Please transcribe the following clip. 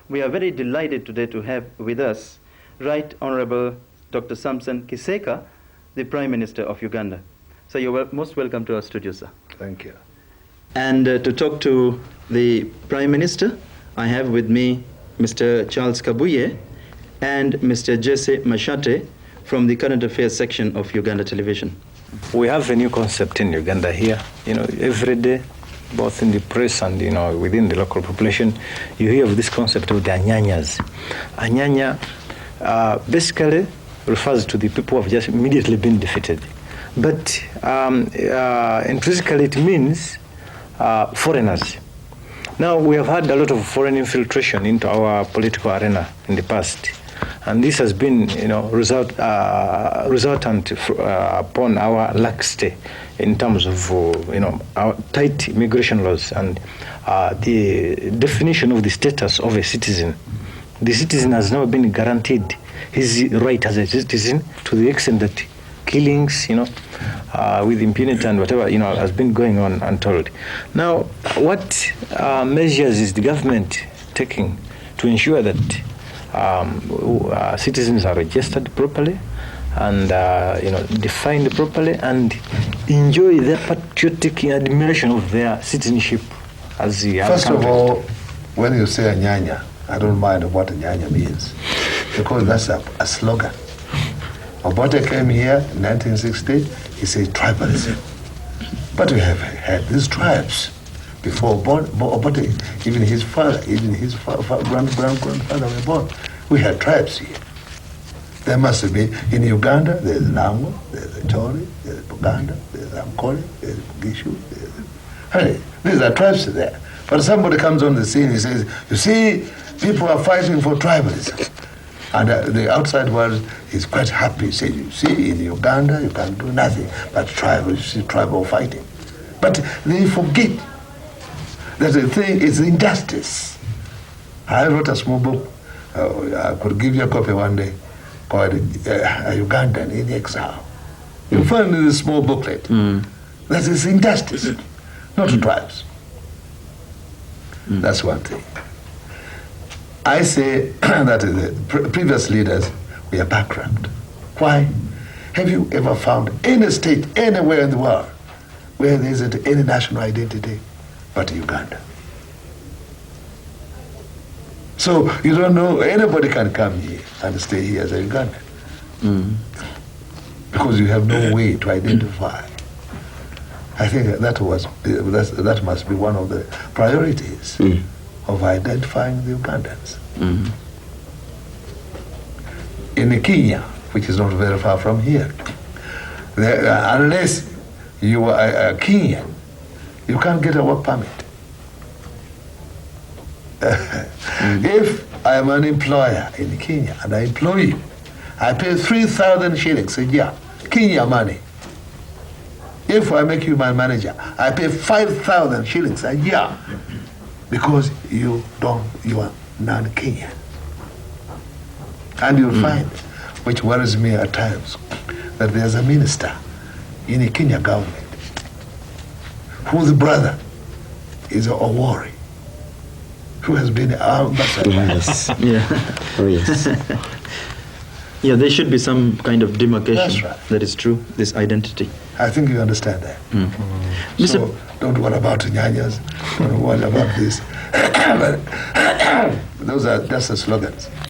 We are very delighted today to have with us Right Honorable Dr. Samson Kisekka, the Prime Minister of Uganda. So you're most welcome to our studio, sir. Thank you. And to talk to the Prime Minister, I have with me Mr. Charles Kabuye and Mr. Jesse Mashatte from the Current Affairs section of Uganda Television. We have a new concept in Uganda here. Every day, both in the press and within the local population, you hear of this concept of the anyanyas. Anyanya basically refers to the people who have just immediately been defeated. But intrinsically it means foreigners. Now, we have had a lot of foreign infiltration into our political arena in the past. And this has been, resultant upon our laxity in terms of, our tight immigration laws and the definition of the status of a citizen. The citizen has now been guaranteed his right as a citizen to the extent that killings, with impunity and whatever, has been going on untold. Now, what measures is the government taking to ensure that citizens are registered properly and defined properly and enjoy their patriotic admiration of their citizenship as the First of all, when you say a nyanya, I don't mind what a nyanya means, because that's a slogan. Obote came here in 1960, he said tribalism. But we have had these tribes before Obote, even his father, grandfather were born. We had tribes here. There must be, in Uganda, there's Lango, there's Chori, there's Buganda, there's Ankole, there's Gishu. These are tribes there. But somebody comes on the scene, he says, you see, people are fighting for tribalism. And the outside world is quite happy, saying, you see, in Uganda, you can do nothing but tribal fighting. But they forget that the thing is injustice. I wrote a small book, I could give you a copy one day, called A Ugandan in Exile. You find in this small booklet that is injustice, not tribes. That's one thing. I say that the previous leaders were bankrupt. Why? Have you ever found any state anywhere in the world where there isn't any national identity but Uganda? So you don't know, anybody can come here and stay here as a Ugandan. Because you have no way to identify. I think that must be one of the priorities of identifying the Ugandans. In Kenya, which is not very far from here, unless you are a Kenyan, you can't get a work permit. If I am an employer in Kenya and I employ you, I pay 3,000 shillings a year, Kenya money. If I make you my manager, I pay 5,000 shillings a year because you are non-Kenyan. And you'll find, which worries me at times, that there's a minister in the Kenya government whose brother is a Yoweri, who has been our ambassador. Yes. Oh, yes. Yeah, there should be some kind of demarcation. That's right. That is true, this identity. I think you understand that. So don't worry about nyanyas, don't worry about this. Those are just the slogans.